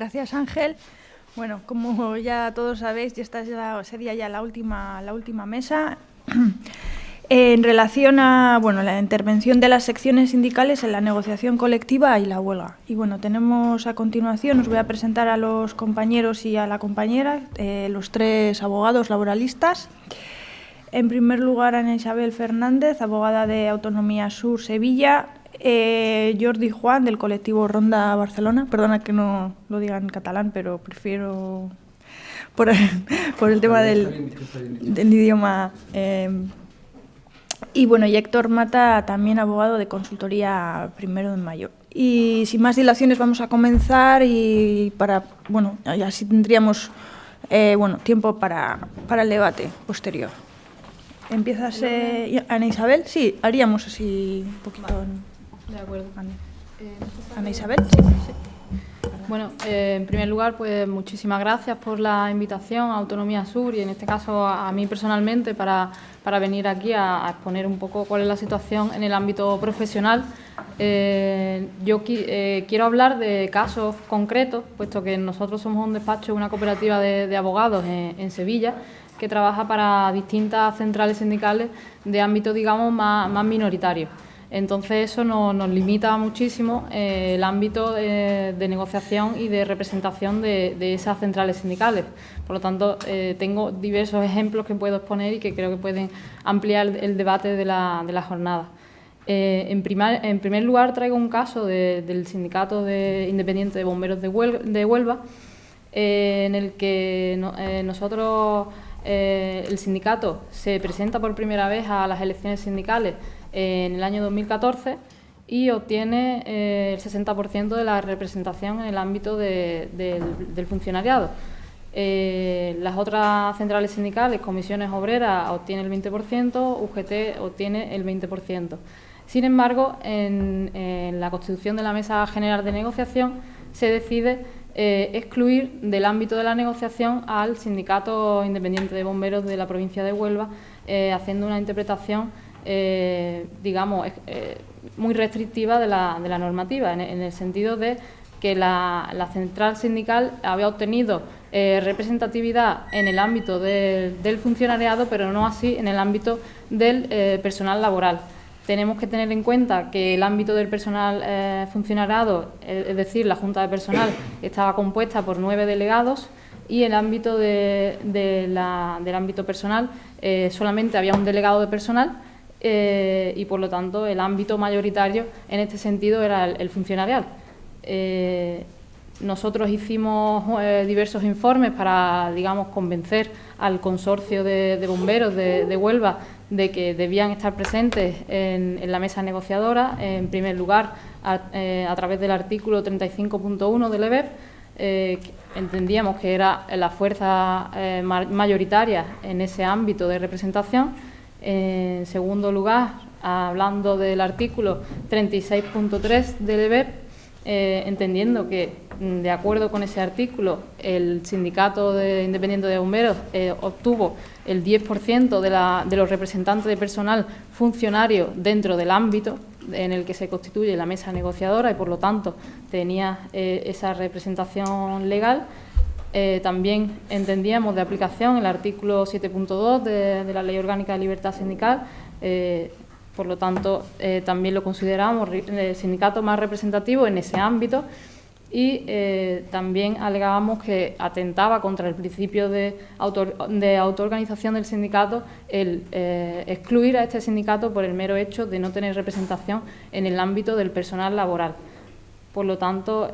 Gracias, Ángel. Bueno, como ya todos sabéis, esta sería ya la última mesa. En relación a la intervención de las secciones sindicales en la negociación colectiva y la huelga. Y bueno, tenemos a continuación, os voy a presentar a los compañeros y a la compañera, los tres abogados laboralistas. En primer lugar, Ana Isabel Fernández, abogada de Autonomía Sur Sevilla. Jordi Juan, del colectivo Ronda Barcelona. Perdona que no lo diga en catalán, pero prefiero por el tema del idioma. Y bueno, y Héctor Mata, también abogado de Consultoría Primero de Mayo. Y sin más dilaciones vamos a comenzar y así tendríamos tiempo para el debate posterior. ¿Empiezas, Ana Isabel? Sí, haríamos así un poquito. Vale. De acuerdo. Ana Isabel, sí. Bueno, en primer lugar, pues muchísimas gracias por la invitación a Autonomía Sur y en este caso a mí personalmente para venir aquí a exponer un poco cuál es la situación en el ámbito profesional. Yo quiero hablar de casos concretos, puesto que nosotros somos un despacho, una cooperativa de abogados en Sevilla, que trabaja para distintas centrales sindicales de ámbito, digamos, más minoritario. Entonces eso nos limita muchísimo el ámbito de negociación y de representación de esas centrales sindicales. Por lo tanto, tengo diversos ejemplos que puedo exponer y que creo que pueden ampliar el debate de la jornada. En primer lugar, traigo un caso del Sindicato Independiente de Bomberos de Huelva, en el que nosotros, el sindicato, se presenta por primera vez a las elecciones sindicales en el año 2014 y obtiene el 60% de la representación en el ámbito del funcionariado. Las otras centrales sindicales, comisiones obreras, obtienen el 20%, UGT obtiene el 20%. Sin embargo, en la constitución de la Mesa General de Negociación se decide excluir del ámbito de la negociación al Sindicato Independiente de Bomberos de la provincia de Huelva, haciendo una interpretación muy restrictiva de la normativa, en el sentido de que la central sindical había obtenido representatividad en el ámbito del funcionariado, pero no así en el ámbito del personal laboral. Tenemos que tener en cuenta que el ámbito del personal funcionariado, es decir, la Junta de Personal, estaba compuesta por 9 delegados y el ámbito del ámbito personal solamente había un delegado de personal. Y por lo tanto el ámbito mayoritario en este sentido era el funcionarial. Nosotros hicimos diversos informes para, digamos, convencer al consorcio de bomberos de Huelva de que debían estar presentes en la mesa negociadora, en primer lugar a través del artículo 35.1 del EBEP. Entendíamos que era la fuerza mayoritaria en ese ámbito de representación. En segundo lugar, hablando del artículo 36.3 del EBEP, entendiendo que, de acuerdo con ese artículo, el Sindicato Independiente de Bomberos obtuvo el 10% de los representantes de personal funcionario dentro del ámbito en el que se constituye la mesa negociadora y, por lo tanto, tenía esa representación legal. También entendíamos de aplicación el artículo 7.2 de la Ley Orgánica de Libertad Sindical, por lo tanto también lo consideramos el sindicato más representativo en ese ámbito y también alegábamos que atentaba contra el principio de autoorganización del sindicato el excluir a este sindicato por el mero hecho de no tener representación en el ámbito del personal laboral. Por lo tanto,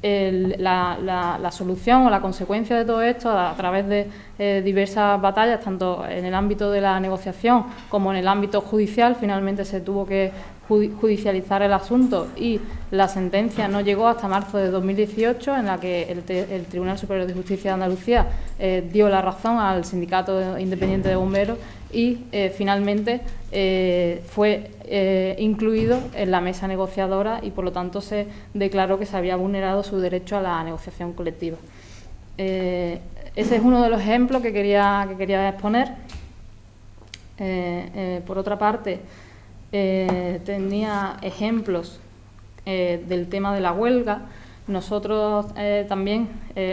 la solución o la consecuencia de todo esto, a través de diversas batallas, tanto en el ámbito de la negociación como en el ámbito judicial, finalmente se tuvo que judicializar el asunto y la sentencia no llegó hasta marzo de 2018, en la que el Tribunal Superior de Justicia de Andalucía dio la razón al Sindicato Independiente de Bomberos y finalmente fue incluido en la mesa negociadora y por lo tanto se declaró que se había vulnerado su derecho a la negociación colectiva. Ese es uno de los ejemplos que quería exponer. Por otra parte, tenía ejemplos del tema de la huelga. Nosotros también,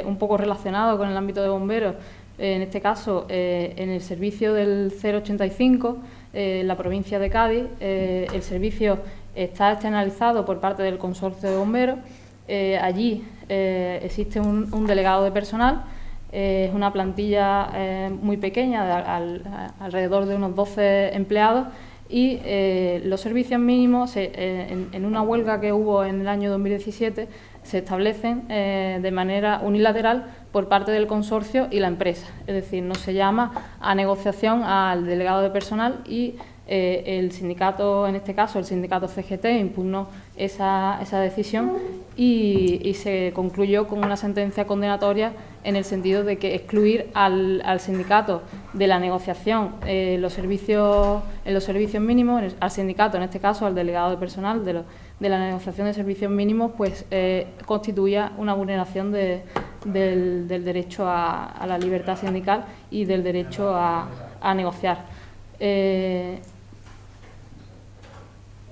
un poco relacionado con el ámbito de bomberos, en este caso en el servicio del 085, en la provincia de Cádiz, el servicio está externalizado por parte del consorcio de bomberos. Allí existe un delegado de personal, es una plantilla muy pequeña, alrededor de unos 12 empleados, y los servicios mínimos, en una huelga que hubo en el año 2017, se establecen de manera unilateral por parte del consorcio y la empresa. Es decir, no se llama a negociación al delegado de personal y el sindicato, en este caso el sindicato CGT, impugnó esa decisión y se concluyó con una sentencia condenatoria en el sentido de que excluir al sindicato de la negociación en los servicios mínimos, al sindicato, en este caso al delegado de personal de la negociación de servicios mínimos, pues constituía una vulneración del derecho a la libertad sindical y del derecho a negociar.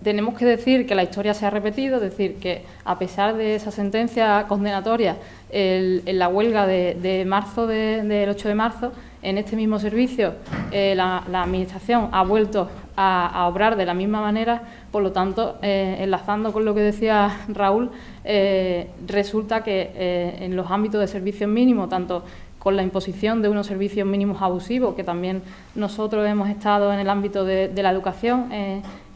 Tenemos que decir que la historia se ha repetido, es decir, que a pesar de esa sentencia condenatoria, en la huelga del 8 de marzo, en este mismo servicio, la Administración ha vuelto a obrar de la misma manera. Por lo tanto, enlazando con lo que decía Raúl, resulta que en los ámbitos de servicios mínimos, tanto con la imposición de unos servicios mínimos abusivos, que también nosotros hemos estado en el ámbito de la educación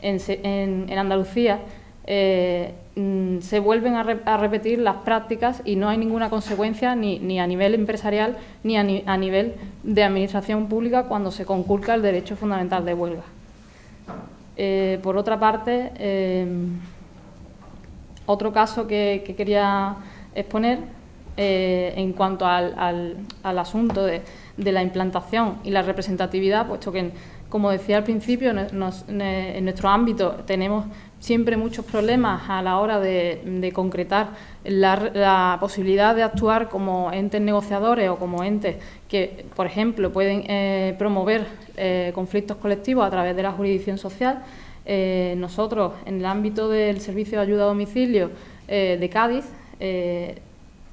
en Andalucía, se vuelven a repetir las prácticas y no hay ninguna consecuencia ni a nivel empresarial ni a nivel de administración pública cuando se conculca el derecho fundamental de huelga. Por otra parte, otro caso que quería exponer en cuanto al asunto de la implantación y la representatividad, puesto que, como decía al principio, en nuestro ámbito tenemos siempre muchos problemas a la hora de concretar la posibilidad de actuar como entes negociadores o como entes que, por ejemplo, pueden promover conflictos colectivos a través de la jurisdicción social. Nosotros, en el ámbito del servicio de ayuda a domicilio de Cádiz,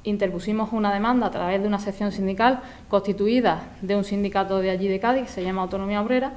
interpusimos una demanda a través de una sección sindical constituida de un sindicato de allí de Cádiz, que se llama Autonomía Obrera,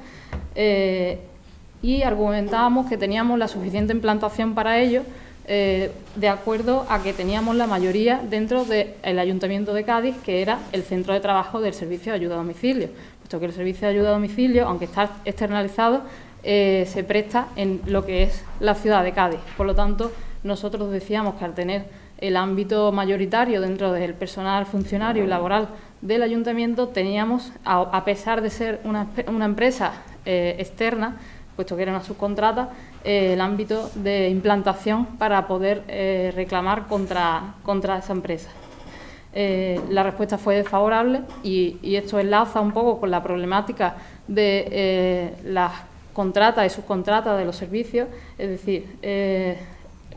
y argumentábamos que teníamos la suficiente implantación para ello, de acuerdo a que teníamos la mayoría dentro del Ayuntamiento de Cádiz, que era el centro de trabajo del servicio de ayuda a domicilio, puesto que el servicio de ayuda a domicilio, aunque está externalizado, se presta en lo que es la ciudad de Cádiz. Por lo tanto, nosotros decíamos que al tener el ámbito mayoritario dentro del personal funcionario y laboral del ayuntamiento, teníamos, a pesar de ser una empresa externa, puesto que era una subcontrata, el ámbito de implantación para poder reclamar contra esa empresa. La respuesta fue desfavorable y esto enlaza un poco con la problemática de las contratas y subcontratas de los servicios, es decir,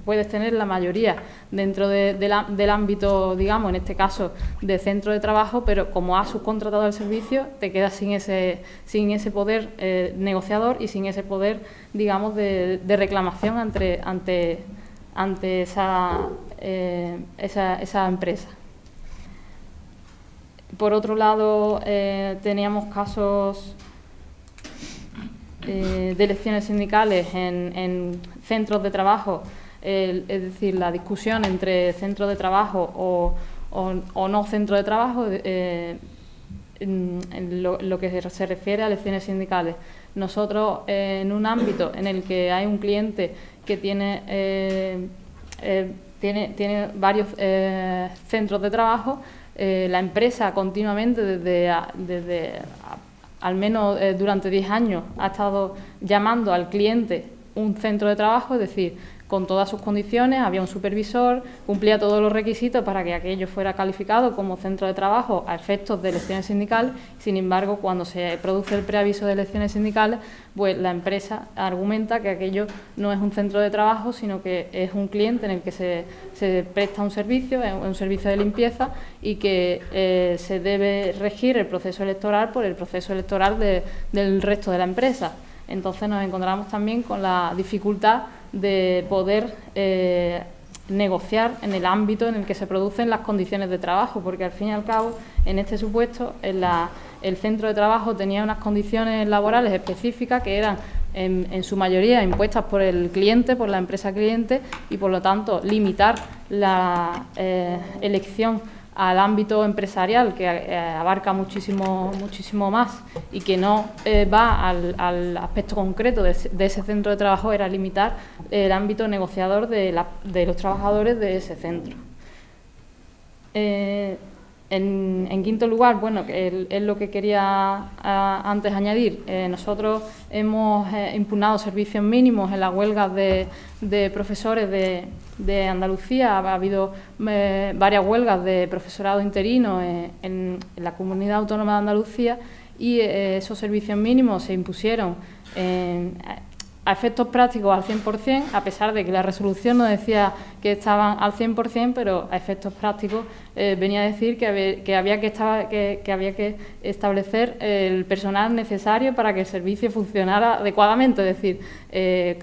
puedes tener la mayoría dentro del ámbito, digamos, en este caso, de centro de trabajo, pero como has subcontratado el servicio, te quedas sin ese poder negociador y sin ese poder, digamos, de reclamación ante esa empresa. Por otro lado, teníamos casos de elecciones sindicales en centros de trabajo, es decir, la discusión entre centro de trabajo o no centro de trabajo, en lo que se refiere a elecciones sindicales. Nosotros, en un ámbito en el que hay un cliente que tiene varios centros de trabajo, la empresa continuamente, desde al menos durante 10 años, ha estado llamando al cliente un centro de trabajo, es decir, con todas sus condiciones, había un supervisor, cumplía todos los requisitos para que aquello fuera calificado como centro de trabajo a efectos de elecciones sindicales. Sin embargo, cuando se produce el preaviso de elecciones sindicales, pues la empresa argumenta que aquello no es un centro de trabajo, sino que es un cliente en el que se presta un servicio de limpieza, y que se debe regir el proceso electoral por el proceso electoral del resto de la empresa. Entonces nos encontramos también con la dificultad de poder negociar en el ámbito en el que se producen las condiciones de trabajo, porque al fin y al cabo, en este supuesto, el centro de trabajo tenía unas condiciones laborales específicas que eran en su mayoría impuestas por el cliente, por la empresa cliente, y por lo tanto limitar la elección al ámbito empresarial, que abarca muchísimo más y que no va al aspecto concreto de ese centro de trabajo, era limitar el ámbito negociador de los trabajadores de ese centro. En quinto lugar, bueno, es lo que quería antes añadir, nosotros hemos impugnado servicios mínimos en las huelgas de profesores de Andalucía. Ha habido varias huelgas de profesorado interino en la Comunidad Autónoma de Andalucía, y esos servicios mínimos se impusieron a efectos prácticos al 100%, a pesar de que la resolución no decía que estaban al 100%, pero a efectos prácticos venía a decir que había que establecer el personal necesario para que el servicio funcionara adecuadamente. Es decir,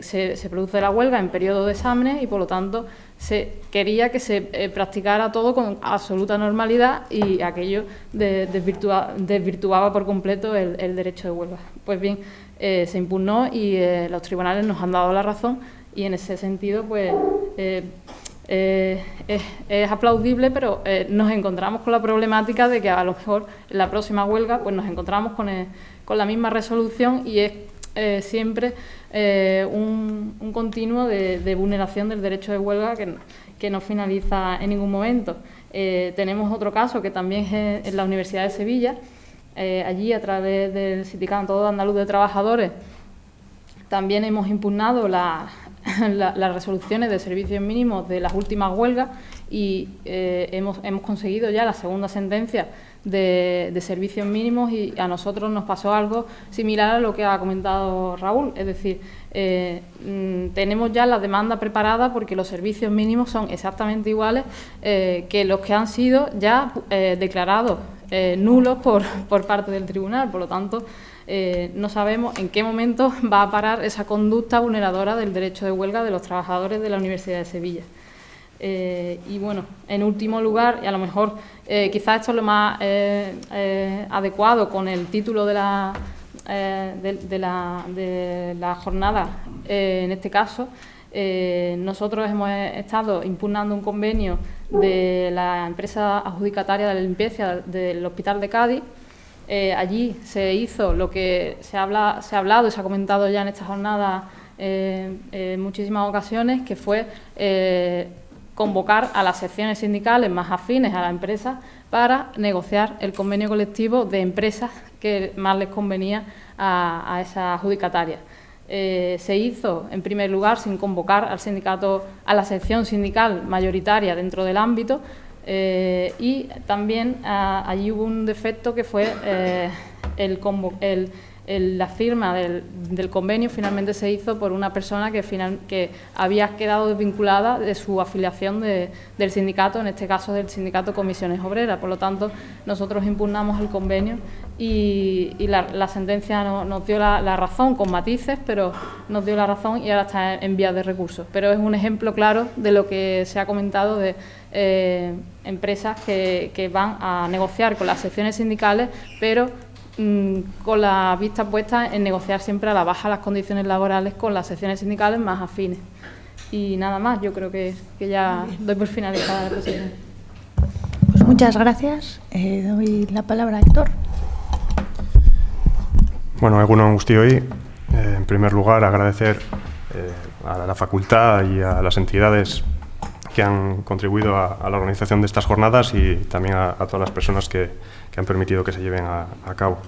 se produce la huelga en periodo de exámenes y, por lo tanto, se quería que se practicara todo con absoluta normalidad, y aquello desvirtuaba por completo el derecho de huelga. Pues bien, se impugnó y los tribunales nos han dado la razón, y en ese sentido pues es aplaudible, pero nos encontramos con la problemática de que a lo mejor en la próxima huelga pues nos encontramos con la misma resolución, y es siempre un continuo de vulneración del derecho de huelga que no finaliza en ningún momento. Tenemos otro caso que también es en la Universidad de Sevilla. Allí, a través del Sindicato Andaluz de Trabajadores, también hemos impugnado las resoluciones de servicios mínimos de las últimas huelgas, y hemos conseguido ya la segunda sentencia de servicios mínimos, y a nosotros nos pasó algo similar a lo que ha comentado Raúl. Es decir, tenemos ya la demanda preparada, porque los servicios mínimos son exactamente iguales que los que han sido ya declarados nulos por parte del tribunal. Por lo tanto, no sabemos en qué momento va a parar esa conducta vulneradora del derecho de huelga de los trabajadores de la Universidad de Sevilla. Y bueno, en último lugar, y a lo mejor quizás esto es lo más adecuado con el título de la jornada, en este caso, nosotros hemos estado impugnando un convenio de la empresa adjudicataria de la limpieza del Hospital de Cádiz. Allí se hizo lo que se ha hablado y se ha comentado ya en esta jornada en muchísimas ocasiones, que fue convocar a las secciones sindicales más afines a la empresa para negociar el convenio colectivo de empresas que más les convenía a esa adjudicataria. Se hizo, en primer lugar, sin convocar al sindicato, a la sección sindical mayoritaria dentro del ámbito, y también allí hubo un defecto, que fue la firma del convenio finalmente se hizo por una persona que había quedado desvinculada de su afiliación del sindicato, en este caso del sindicato Comisiones Obreras. Por lo tanto, nosotros impugnamos el convenio, y la sentencia nos dio la razón, con matices, pero nos dio la razón, y ahora está en vías de recurso. Pero es un ejemplo claro de lo que se ha comentado de empresas que van a negociar con las secciones sindicales, pero con la vista puesta en negociar siempre a la baja las condiciones laborales con las secciones sindicales más afines. Y nada más, yo creo que ya doy por finalizada la exposición. Pues muchas gracias. Doy la palabra a Héctor. Bueno, egunon guztioi. En primer lugar, agradecer a la facultad y a las entidades que han contribuido a la organización de estas jornadas, y también a todas las personas que han permitido que se lleven a cabo.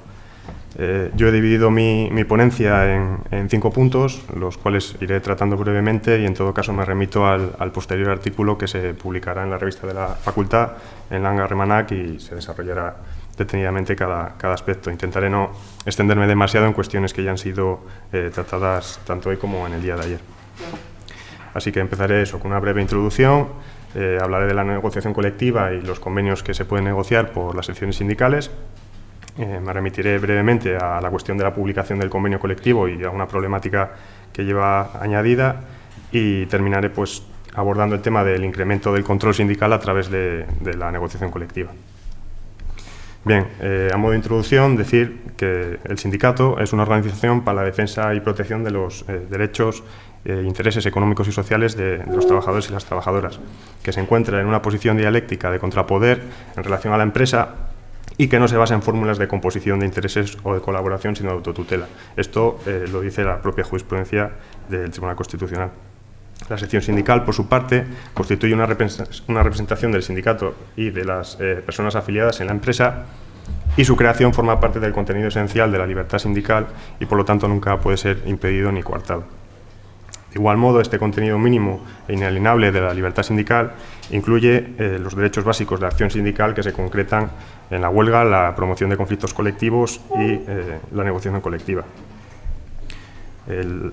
Yo he dividido mi ponencia en 5 puntos, los cuales iré tratando brevemente, y en todo caso me remito al posterior artículo que se publicará en la revista de la facultad, en Langa Remanac, y se desarrollará detenidamente cada aspecto. Intentaré no extenderme demasiado en cuestiones que ya han sido tratadas tanto hoy como en el día de ayer. Así que empezaré con una breve introducción. Hablaré de la negociación colectiva y los convenios que se pueden negociar por las secciones sindicales. Me remitiré brevemente a la cuestión de la publicación del convenio colectivo y a una problemática que lleva añadida, y terminaré abordando el tema del incremento del control sindical a través de la negociación colectiva. Bien, a modo de introducción, decir que el sindicato es una organización para la defensa y protección de los derechos e intereses económicos y sociales de los trabajadores y las trabajadoras, que se encuentra en una posición dialéctica de contrapoder en relación a la empresa y que no se basa en fórmulas de composición de intereses o de colaboración, sino de autotutela. Esto lo dice la propia jurisprudencia del Tribunal Constitucional. La sección sindical, por su parte, constituye una representación del sindicato y de las personas afiliadas en la empresa, y su creación forma parte del contenido esencial de la libertad sindical y, por lo tanto, nunca puede ser impedido ni coartado. De igual modo, este contenido mínimo e inalienable de la libertad sindical incluye los derechos básicos de acción sindical que se concretan en la huelga, la promoción de conflictos colectivos y la negociación colectiva.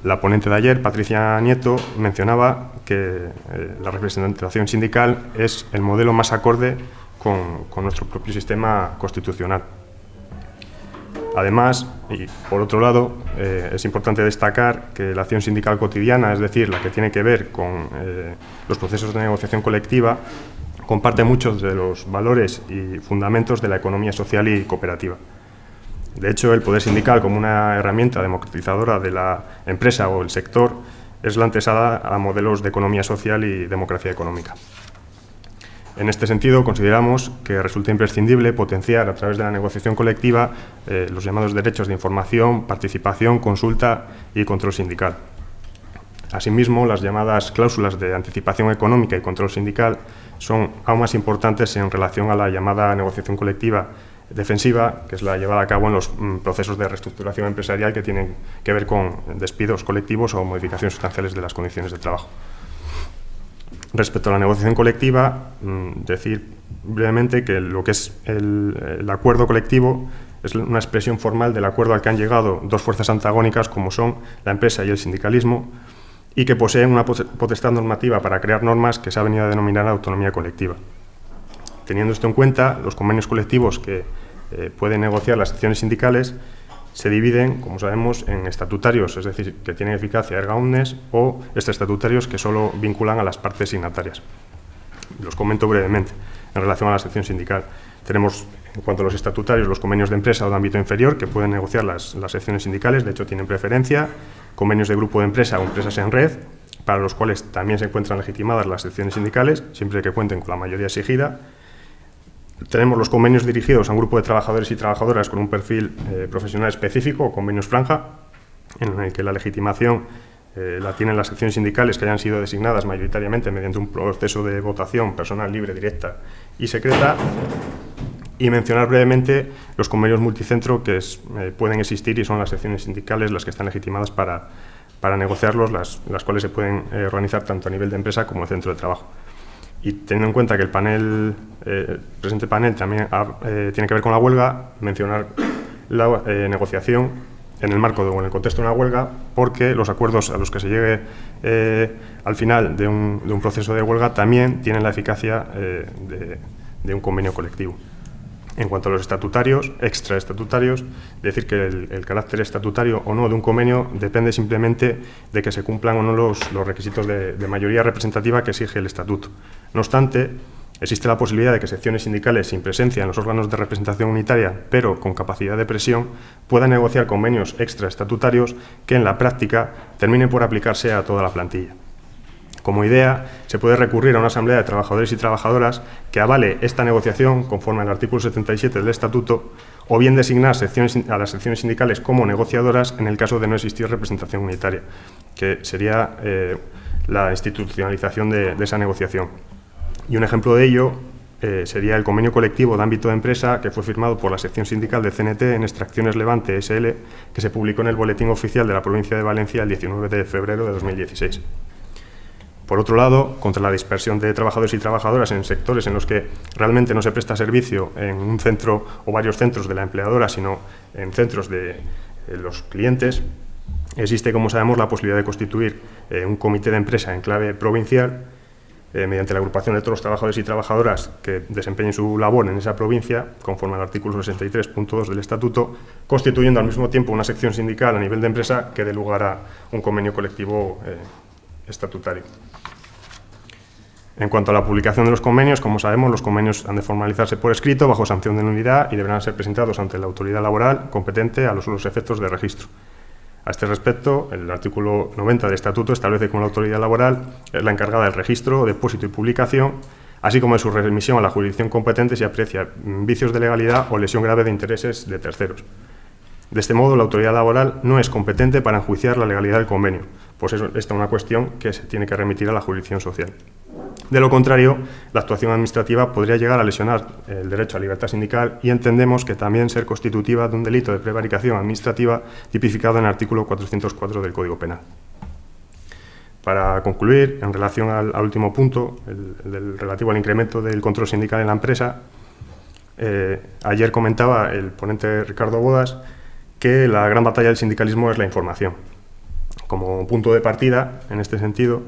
La ponente de ayer, Patricia Nieto, mencionaba que la representación sindical es el modelo más acorde con nuestro propio sistema constitucional. Además, y por otro lado, es importante destacar que la acción sindical cotidiana, es decir, la que tiene que ver con los procesos de negociación colectiva, comparte muchos de los valores y fundamentos de la economía social y cooperativa. De hecho, el poder sindical, como una herramienta democratizadora de la empresa o el sector, es la antesala a modelos de economía social y democracia económica. En este sentido, consideramos que resulta imprescindible potenciar a través de la negociación colectiva los llamados derechos de información, participación, consulta y control sindical. Asimismo, las llamadas cláusulas de anticipación económica y control sindical son aún más importantes en relación a la llamada negociación colectiva defensiva, que es la llevada a cabo en los procesos de reestructuración empresarial que tienen que ver con despidos colectivos o modificaciones sustanciales de las condiciones de trabajo. Respecto a la negociación colectiva, decir brevemente que lo que es el acuerdo colectivo es una expresión formal del acuerdo al que han llegado dos fuerzas antagónicas como son la empresa y el sindicalismo, y que poseen una potestad normativa para crear normas que se ha venido a denominar autonomía colectiva. Teniendo esto en cuenta, los convenios colectivos que pueden negociar las secciones sindicales se dividen, como sabemos, en estatutarios, es decir, que tienen eficacia erga omnes, o extraestatutarios que solo vinculan a las partes signatarias. Los comento brevemente en relación a la sección sindical. Tenemos, en cuanto a los estatutarios, los convenios de empresa o de ámbito inferior que pueden negociar las secciones sindicales, de hecho tienen preferencia, convenios de grupo de empresa o empresas en red, para los cuales también se encuentran legitimadas las secciones sindicales, siempre que cuenten con la mayoría exigida. Tenemos los convenios dirigidos a un grupo de trabajadores y trabajadoras con un perfil profesional específico, o convenios franja, en el que la legitimación la tienen las secciones sindicales que hayan sido designadas mayoritariamente mediante un proceso de votación personal, libre, directa y secreta. Y mencionar brevemente los convenios multicentro que pueden existir y son las secciones sindicales las que están legitimadas para negociarlos, las cuales se pueden organizar tanto a nivel de empresa como de centro de trabajo. Y teniendo en cuenta que el presente panel también tiene que ver con la huelga, mencionar la negociación en el marco o en el contexto de una huelga, porque los acuerdos a los que se llegue al final de un proceso de huelga también tienen la eficacia de un convenio colectivo. En cuanto a los estatutarios, extraestatutarios, decir que el carácter estatutario o no de un convenio depende simplemente de que se cumplan o no los requisitos de mayoría representativa que exige el estatuto. No obstante, existe la posibilidad de que secciones sindicales sin presencia en los órganos de representación unitaria, pero con capacidad de presión, puedan negociar convenios extraestatutarios que en la práctica terminen por aplicarse a toda la plantilla. Como idea, se puede recurrir a una asamblea de trabajadores y trabajadoras que avale esta negociación conforme al artículo 77 del Estatuto, o bien designar a las secciones sindicales como negociadoras en el caso de no existir representación unitaria, que sería la institucionalización de esa negociación. Y un ejemplo de ello sería el convenio colectivo de ámbito de empresa que fue firmado por la sección sindical de CNT en Extracciones Levante S.L., que se publicó en el Boletín Oficial de la Provincia de Valencia el 19 de febrero de 2016. Por otro lado, contra la dispersión de trabajadores y trabajadoras en sectores en los que realmente no se presta servicio en un centro o varios centros de la empleadora, sino en centros de los clientes, existe, como sabemos, la posibilidad de constituir un comité de empresa en clave provincial mediante la agrupación de todos los trabajadores y trabajadoras que desempeñen su labor en esa provincia, conforme al artículo 63.2 del Estatuto, constituyendo al mismo tiempo una sección sindical a nivel de empresa que dé lugar a un convenio colectivo estatutario. En cuanto a la publicación de los convenios, como sabemos, los convenios han de formalizarse por escrito, bajo sanción de nulidad, y deberán ser presentados ante la autoridad laboral competente a los efectos de registro. A este respecto, el artículo 90 del Estatuto establece que la autoridad laboral es la encargada del registro, depósito y publicación, así como de su remisión a la jurisdicción competente si aprecia vicios de legalidad o lesión grave de intereses de terceros. De este modo, la autoridad laboral no es competente para enjuiciar la legalidad del convenio, pues esta es una cuestión que se tiene que remitir a la jurisdicción social. De lo contrario, la actuación administrativa podría llegar a lesionar el derecho a libertad sindical y entendemos que también ser constitutiva de un delito de prevaricación administrativa tipificado en el artículo 404 del Código Penal. Para concluir, en relación al último punto, el relativo al incremento del control sindical en la empresa, ayer comentaba el ponente Ricardo Bodas que la gran batalla del sindicalismo es la información. Como punto de partida, en este sentido,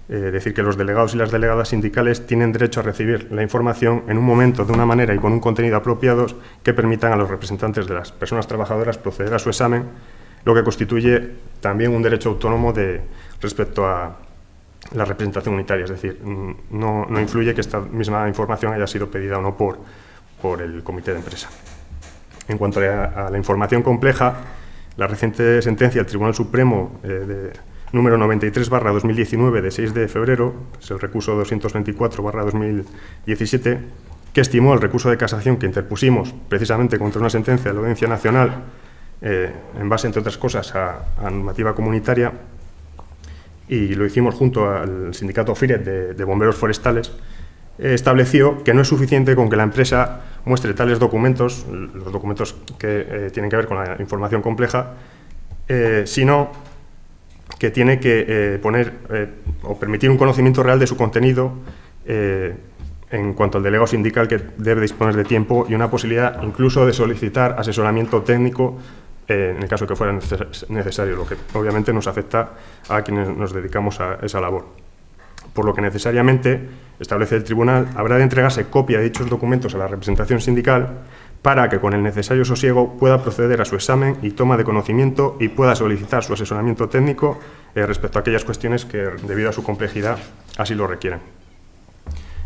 decir que los delegados y las delegadas sindicales tienen derecho a recibir la información en un momento, de una manera y con un contenido apropiados que permitan a los representantes de las personas trabajadoras proceder a su examen, lo que constituye también un derecho autónomo respecto a la representación unitaria, es decir, no influye que esta misma información haya sido pedida o no por el comité de empresa. En cuanto a la información compleja, la reciente sentencia del Tribunal Supremo número 93/2019 de 6 de febrero, es el recurso 224/2017, que estimó el recurso de casación que interpusimos precisamente contra una sentencia de la Audiencia Nacional en base, entre otras cosas, a normativa comunitaria, y lo hicimos junto al sindicato FIRET de bomberos forestales, estableció que no es suficiente con que la empresa muestre tales documentos, los documentos que tienen que ver con la información compleja, sino que tiene que poner o permitir un conocimiento real de su contenido en cuanto al delegado sindical, que debe disponer de tiempo y una posibilidad incluso de solicitar asesoramiento técnico en el caso que fuera necesario, lo que obviamente nos afecta a quienes nos dedicamos a esa labor. Por lo que necesariamente, establece el tribunal, habrá de entregarse copia de dichos documentos a la representación sindical para que con el necesario sosiego pueda proceder a su examen y toma de conocimiento y pueda solicitar su asesoramiento técnico respecto a aquellas cuestiones que, debido a su complejidad, así lo requieren.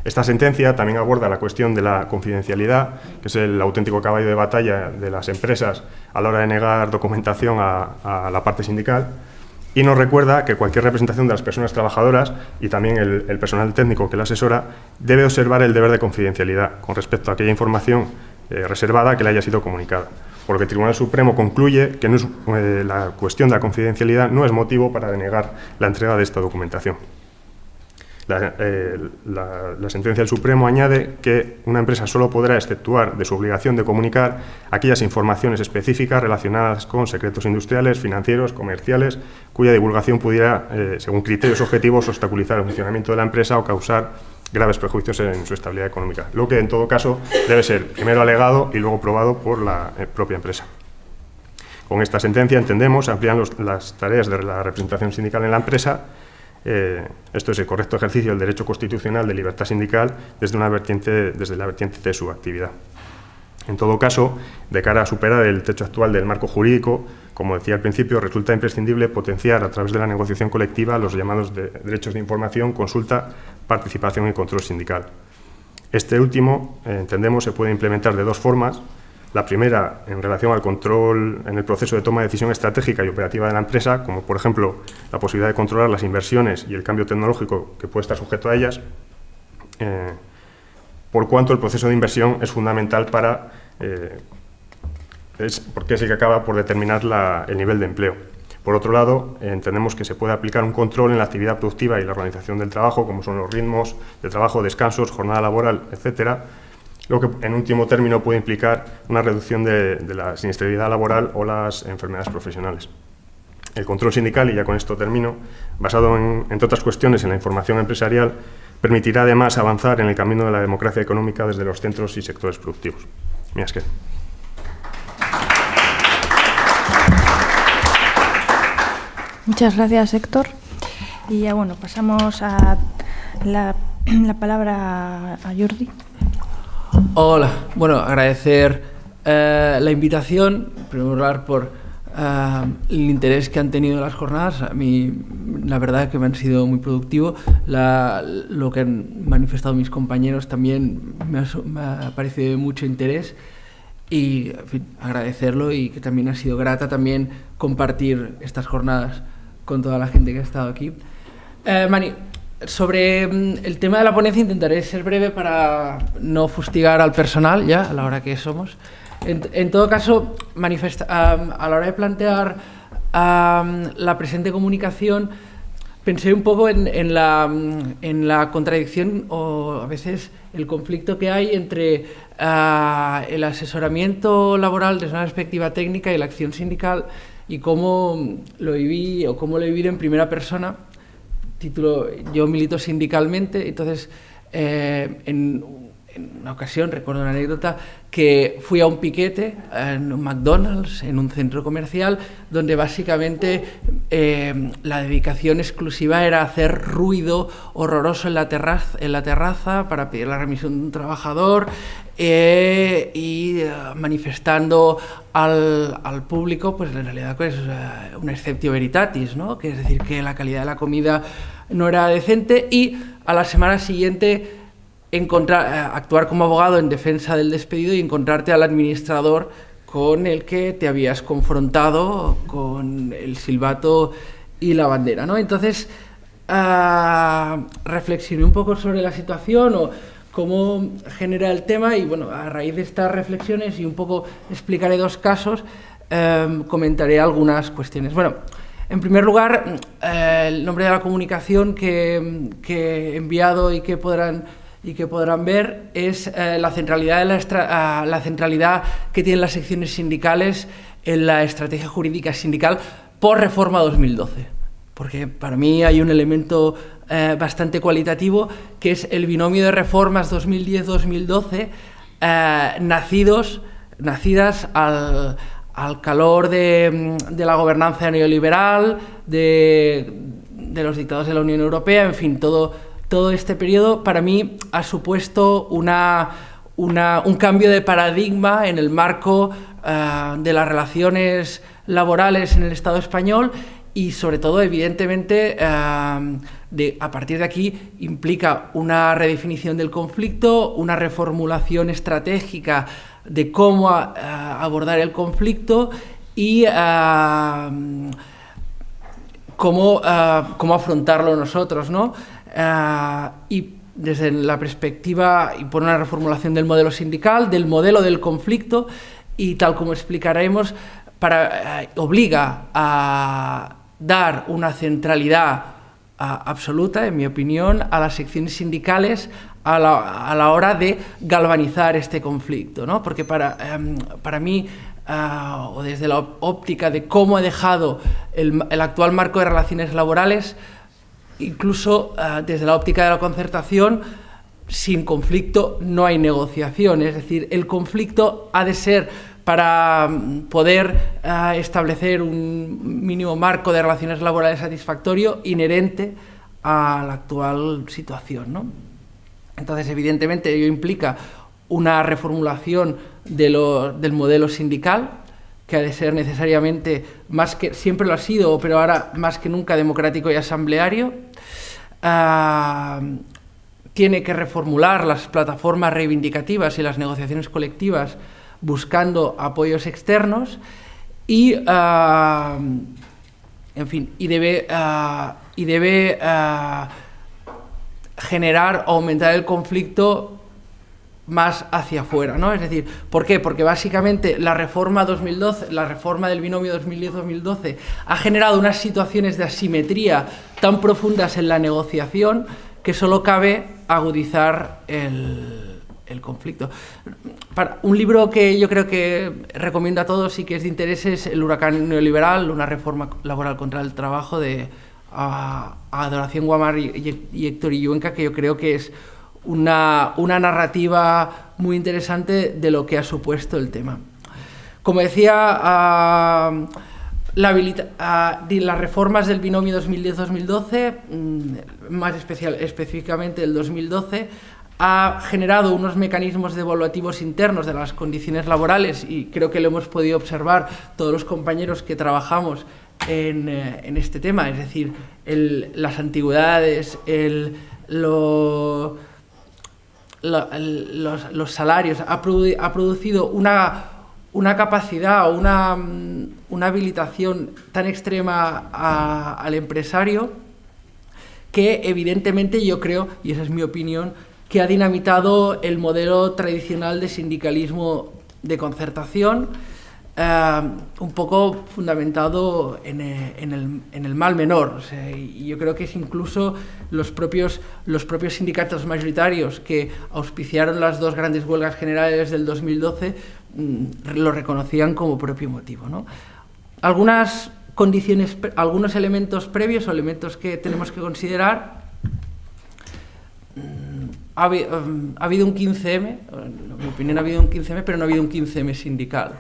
Esta sentencia también aborda la cuestión de la confidencialidad, que es el auténtico caballo de batalla de las empresas a la hora de negar documentación a la parte sindical, y nos recuerda que cualquier representación de las personas trabajadoras y también el personal técnico que la asesora debe observar el deber de confidencialidad con respecto a aquella información reservada que le haya sido comunicada. Por lo que el Tribunal Supremo concluye que la cuestión de la confidencialidad no es motivo para denegar la entrega de esta documentación. La sentencia del Supremo añade que una empresa solo podrá exceptuar de su obligación de comunicar aquellas informaciones específicas relacionadas con secretos industriales, financieros, comerciales, cuya divulgación pudiera, según criterios objetivos, obstaculizar el funcionamiento de la empresa o causar graves perjuicios en su estabilidad económica, lo que en todo caso debe ser primero alegado y luego probado por la propia empresa. Con esta sentencia, entendemos, amplían las tareas de la representación sindical en la empresa. Esto es el correcto ejercicio del derecho constitucional de libertad sindical desde la vertiente de su actividad. En todo caso, de cara a superar el techo actual del marco jurídico, como decía al principio, resulta imprescindible potenciar a través de la negociación colectiva los llamados derechos de información, consulta, participación y control sindical. Este último, entendemos, se puede implementar de dos formas. La primera, en relación al control en el proceso de toma de decisión estratégica y operativa de la empresa, como por ejemplo la posibilidad de controlar las inversiones y el cambio tecnológico que puede estar sujeto a ellas, por cuanto el proceso de inversión es fundamental porque es el que acaba por determinar el nivel de empleo. Por otro lado, entendemos que se puede aplicar un control en la actividad productiva y la organización del trabajo, como son los ritmos de trabajo, descansos, jornada laboral, etcétera, lo que en último término puede implicar una reducción de la siniestralidad laboral o las enfermedades profesionales. El control sindical, y ya con esto termino, basado entre otras cuestiones en la información empresarial, permitirá además avanzar en el camino de la democracia económica desde los centros y sectores productivos. Mi esker. Muchas gracias, Héctor. Y ya bueno, pasamos a la palabra a Jordi. Hola, bueno, agradecer la invitación, en primer lugar por el interés que han tenido las jornadas. A mí, la verdad es que me han sido muy productivo. Lo que han manifestado mis compañeros también me ha parecido de mucho interés. Y, en fin, agradecerlo, y que también ha sido grata también compartir estas jornadas con toda la gente que ha estado aquí. Mani, sobre el tema de la ponencia intentaré ser breve para no fustigar al personal ya a la hora que somos. En todo caso, a la hora de plantear la presente comunicación, pensé un poco en la contradicción o a veces el conflicto que hay entre el asesoramiento laboral desde una perspectiva técnica y la acción sindical, y cómo lo viví o cómo lo he vivido en primera persona. Título: yo milito sindicalmente. Entonces, en una ocasión, recuerdo una anécdota, que fui a un piquete en un McDonald's, en un centro comercial, donde básicamente la dedicación exclusiva era hacer ruido horroroso en la terraza para pedir la remisión de un trabajador, y manifestando al público, pues en realidad pues una exceptio veritatis, ¿no? Que es decir, que la calidad de la comida no era decente, y a la semana siguiente actuar como abogado en defensa del despedido y encontrarte al administrador con el que te habías confrontado con el silbato y la bandera, ¿no? Entonces, reflexioné un poco sobre la situación o cómo genera el tema, y bueno, a raíz de estas reflexiones y un poco explicaré dos casos, comentaré algunas cuestiones. Bueno, en primer lugar, el nombre de la comunicación que he enviado y que podrán ver es la centralidad que tienen las secciones sindicales en la estrategia jurídica sindical por reforma 2012. Porque para mí hay un elemento bastante cualitativo, que es el binomio de reformas 2010-2012, nacidas al calor de la gobernanza neoliberal, de los dictados de la Unión Europea, en fin, todo este periodo para mí ha supuesto un cambio de paradigma en el marco de las relaciones laborales en el Estado español, y sobre todo, evidentemente, a partir de aquí implica una redefinición del conflicto, una reformulación estratégica de cómo abordar el conflicto y cómo afrontarlo nosotros, ¿no? Y desde la perspectiva y por una reformulación del modelo sindical, del modelo del conflicto, y tal como explicaremos, obliga a dar una centralidad absoluta, en mi opinión, a las secciones sindicales a la hora de galvanizar este conflicto, ¿no? Porque para mí, o desde la óptica de cómo ha dejado el actual marco de relaciones laborales, incluso desde la óptica de la concertación, sin conflicto no hay negociación. Es decir, el conflicto ha de ser para poder establecer un mínimo marco de relaciones laborales satisfactorio inherente a la actual situación, ¿no? Entonces, evidentemente, ello implica una reformulación del modelo sindical, que ha de ser necesariamente, más que siempre lo ha sido, pero ahora más que nunca, democrático y asambleario. Tiene que reformular las plataformas reivindicativas y las negociaciones colectivas buscando apoyos externos, y en fin, y debe generar o aumentar el conflicto más hacia afuera, ¿no? Es decir, ¿por qué? Porque básicamente la reforma 2012, la reforma del binomio 2010-2012 ha generado unas situaciones de asimetría tan profundas en la negociación que solo cabe agudizar el conflicto. Un libro que yo creo que recomiendo a todos y que es de interés es El huracán neoliberal, una reforma laboral contra el trabajo, de Adoración Guamar y Héctor Illuenca, que yo creo que es una narrativa muy interesante de lo que ha supuesto el tema. Como decía, las reformas del binomio 2010-2012, más específicamente el 2012, ha generado unos mecanismos devaluativos internos de las condiciones laborales, y creo que lo hemos podido observar todos los compañeros que trabajamos en este tema, es decir, las antigüedades, los salarios, ha producido una capacidad o una habilitación tan extrema al empresario que evidentemente yo creo, y esa es mi opinión, que ha dinamitado el modelo tradicional de sindicalismo de concertación, un poco fundamentado en el mal menor. O sea, y yo creo que es incluso los propios sindicatos mayoritarios que auspiciaron las dos grandes huelgas generales del 2012 lo reconocían como propio motivo, ¿no? Algunas condiciones, algunos elementos previos o elementos que tenemos que considerar. Ha habido un 15M, en mi opinión ha habido un 15M, pero no ha habido un 15M sindical.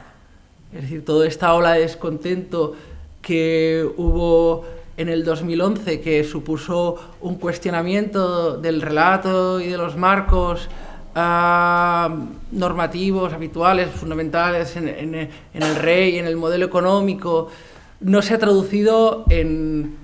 Es decir, toda esta ola de descontento que hubo en el 2011, que supuso un cuestionamiento del relato y de los marcos normativos, habituales, fundamentales en el rey, en el modelo económico, no se ha traducido en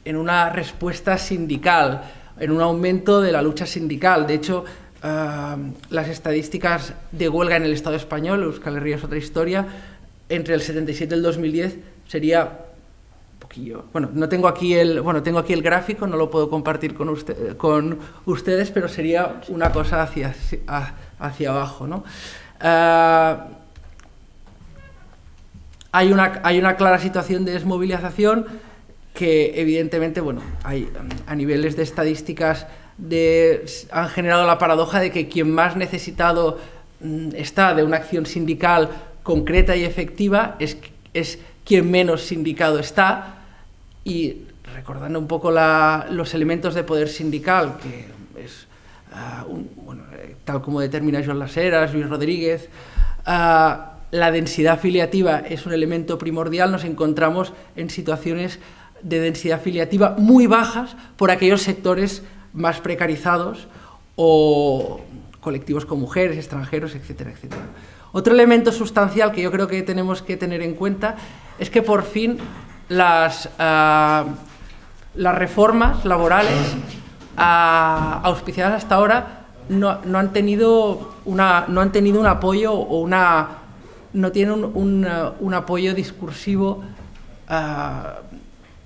una respuesta sindical, en un aumento de la lucha sindical. De hecho, las estadísticas de huelga en el Estado español, Euskal Herria es otra historia, entre el 77 y el 2010 sería un poquillo... Bueno, tengo aquí el gráfico, no lo puedo compartir con ustedes, pero sería una cosa hacia abajo, ¿no? Hay una clara situación de desmovilización que evidentemente, bueno, a niveles de estadísticas han generado la paradoja de que quien más necesitado está de una acción sindical concreta y efectiva es quien menos sindicado está. Y recordando un poco los elementos de poder sindical, que es, tal como determina Joan Laseras, Luis Rodríguez, la densidad afiliativa es un elemento primordial. Nos encontramos en situaciones de densidad afiliativa muy bajas por aquellos sectores más precarizados o colectivos con mujeres, extranjeros, etcétera, etcétera. Otro elemento sustancial que yo creo que tenemos que tener en cuenta es que por fin las reformas laborales auspiciadas hasta ahora no han tenido un apoyo o no tienen un apoyo discursivo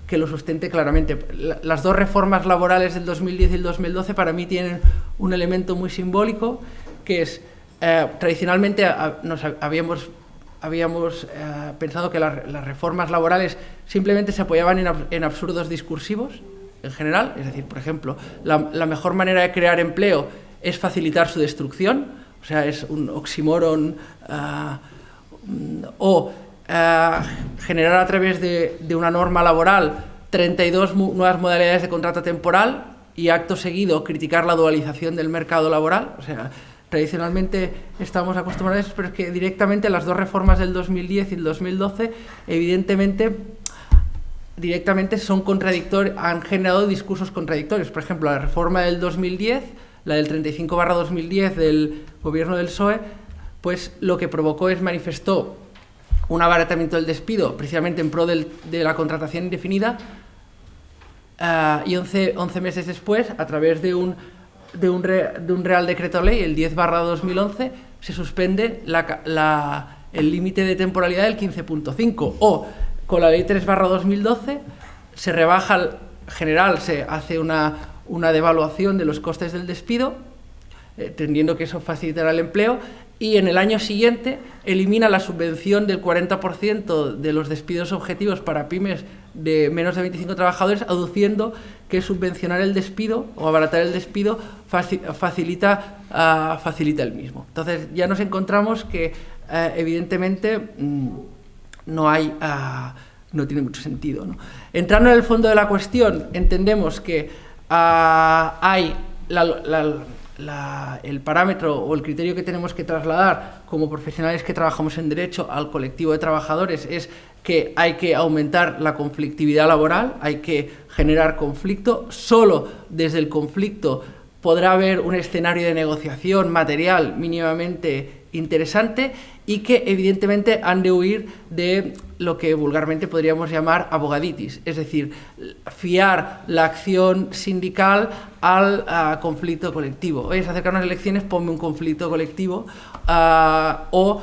que lo sustente claramente. Las dos reformas laborales del 2010 y el 2012 para mí tienen un elemento muy simbólico, que es, tradicionalmente habíamos pensado que las reformas laborales simplemente se apoyaban en absurdos discursivos, en general. Es decir, por ejemplo, la mejor manera de crear empleo es facilitar su destrucción, o sea, es un oxímoron, generar a través de una norma laboral 32 nuevas modalidades de contrato temporal y acto seguido criticar la dualización del mercado laboral. O sea, tradicionalmente estamos acostumbrados a eso, pero es que directamente las dos reformas del 2010 y el 2012 directamente son contradictorios, han generado discursos contradictorios. Por ejemplo, la reforma del 2010, la del 35/2010 del gobierno del PSOE, pues lo que provocó manifestó un abaratamiento del despido, precisamente en pro de la contratación indefinida, y 11 meses después, a través de un Real Decreto Ley, el 10/2011, se suspende el límite de temporalidad del 15.5, o con la Ley 3/2012 se rebaja se hace una devaluación de los costes del despido, entendiendo que eso facilitará el empleo, y en el año siguiente elimina la subvención del 40% de los despidos objetivos para pymes de menos de 25 trabajadores, aduciendo que subvencionar el despido o abaratar el despido facilita el mismo. Entonces ya nos encontramos que evidentemente no tiene mucho sentido, ¿no? Entrando en el fondo de la cuestión, entendemos que hay el parámetro o el criterio que tenemos que trasladar como profesionales que trabajamos en derecho al colectivo de trabajadores es que hay que aumentar la conflictividad laboral, hay que generar conflicto. Solo desde el conflicto podrá haber un escenario de negociación material mínimamente interesante y que evidentemente han de huir de lo que vulgarmente podríamos llamar abogaditis, es decir, fiar la acción sindical al conflicto colectivo. Oye, se acercan unas elecciones, ponme un conflicto colectivo, o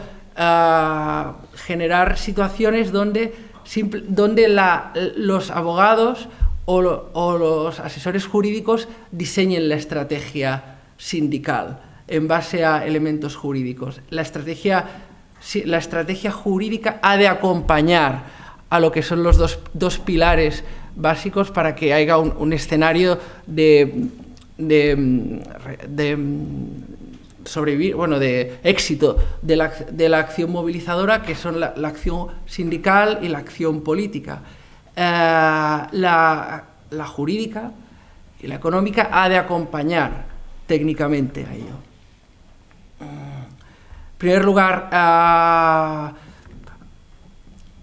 generar situaciones donde los abogados o los asesores jurídicos diseñen la estrategia sindical en base a elementos jurídicos. La estrategia jurídica ha de acompañar a lo que son los dos pilares básicos para que haya un escenario de sobrevivir, bueno, de éxito de la acción movilizadora, que son la acción sindical y la acción política. La jurídica y la económica ha de acompañar técnicamente a ello. En primer lugar,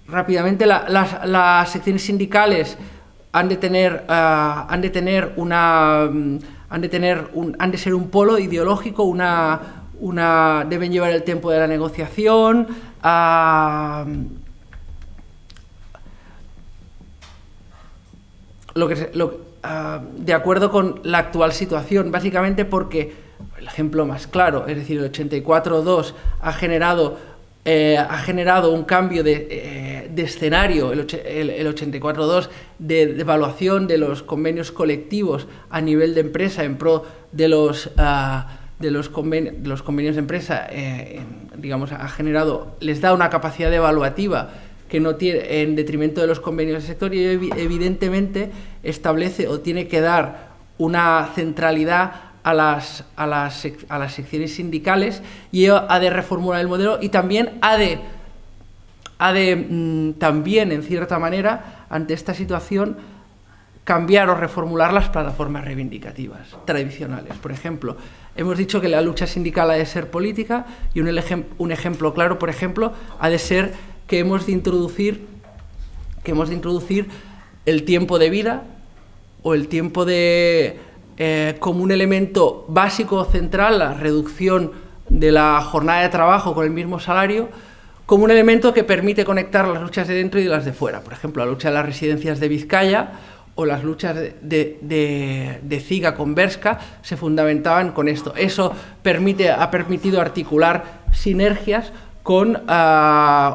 rápidamente, las secciones sindicales han de ser un polo ideológico, deben llevar el tiempo de la negociación, de acuerdo con la actual situación, básicamente porque el ejemplo más claro, es decir, el 84.2 ha generado un cambio de escenario, el 84.2 de evaluación de los convenios colectivos a nivel de empresa en pro de los convenios de empresa, digamos, les da una capacidad evaluativa que no tiene, en detrimento de los convenios del sector, y evidentemente establece o tiene que dar una centralidad a las secciones sindicales, y ha de reformular el modelo, y también ha de también, en cierta manera, ante esta situación, cambiar o reformular las plataformas reivindicativas tradicionales. Por ejemplo, hemos dicho que la lucha sindical ha de ser política, y un ejemplo claro, por ejemplo, ha de ser que hemos de introducir el tiempo de vida o el tiempo como un elemento básico o central, la reducción de la jornada de trabajo con el mismo salario, como un elemento que permite conectar las luchas de dentro y las de fuera. Por ejemplo, la lucha de las residencias de Vizcaya o las luchas de Ciga con Berska se fundamentaban con esto. Eso ha permitido articular sinergias con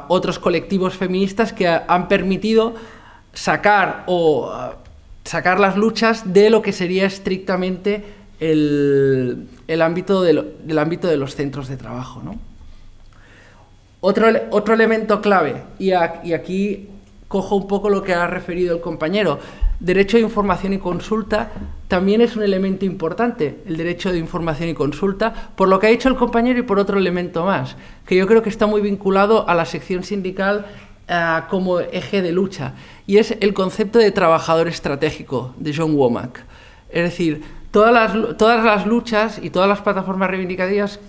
otros colectivos feministas que han permitido sacar las luchas de lo que sería estrictamente el ámbito del ámbito de los centros de trabajo, ¿no? Otro elemento clave, y aquí cojo un poco lo que ha referido el compañero, derecho de información y consulta también es un elemento importante, el derecho de información y consulta, por lo que ha dicho el compañero y por otro elemento más, que yo creo que está muy vinculado a la sección sindical como eje de lucha, y es el concepto de trabajador estratégico de John Womack. Es decir, todas las luchas y todas las plataformas reivindicativas,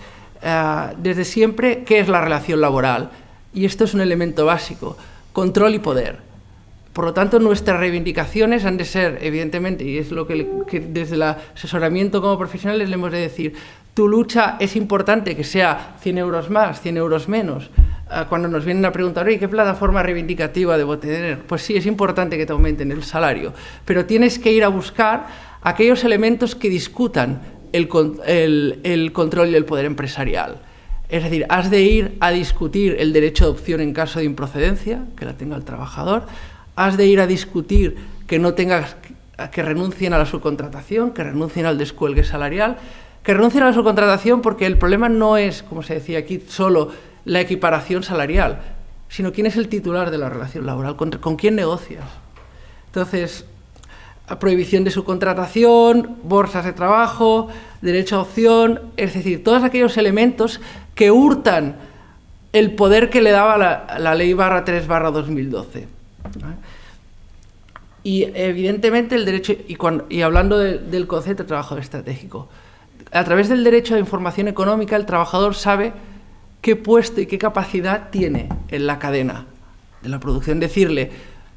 desde siempre, ¿qué es la relación laboral? Y esto es un elemento básico, control y poder. Por lo tanto, nuestras reivindicaciones han de ser, evidentemente, y es lo que desde el asesoramiento como profesionales le hemos de decir, tu lucha es importante que sea 100 euros más, 100 euros menos. Cuando nos vienen a preguntar, oye, ¿qué plataforma reivindicativa debo tener? Pues sí, es importante que te aumenten el salario, pero tienes que ir a buscar aquellos elementos que discutan el control y el poder empresarial. Es decir, has de ir a discutir el derecho de opción en caso de improcedencia, que la tenga el trabajador, has de ir a discutir que renuncien a la subcontratación, que renuncien al descuelgue salarial, que renuncien a la subcontratación, porque el problema no es, como se decía aquí, solo la equiparación salarial, sino quién es el titular de la relación laboral, con quién negocias. Entonces, prohibición de subcontratación, bolsas de trabajo, derecho a opción, es decir, todos aquellos elementos que hurtan el poder que le daba la ley /3/2012. Y evidentemente el derecho, y hablando del concepto de trabajador estratégico, a través del derecho a información económica el trabajador sabe qué puesto y qué capacidad tiene en la cadena de la producción. Decirle,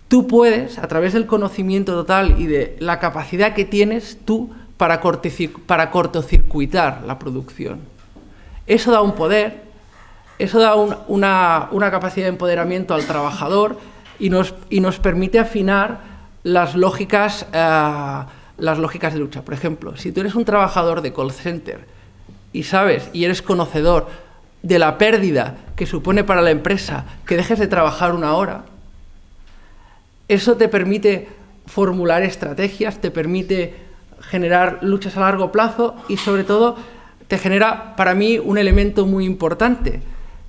tú puedes, a través del conocimiento total y de la capacidad que tienes, tú para cortocircuitar la producción. Eso da un poder, eso da una capacidad de empoderamiento al trabajador y nos permite afinar las lógicas de lucha. Por ejemplo, si tú eres un trabajador de call center y sabes y eres conocedor de la pérdida que supone para la empresa que dejes de trabajar 1 hora, eso te permite formular estrategias, te permite generar luchas a largo plazo y, sobre todo, te genera, para mí, un elemento muy importante,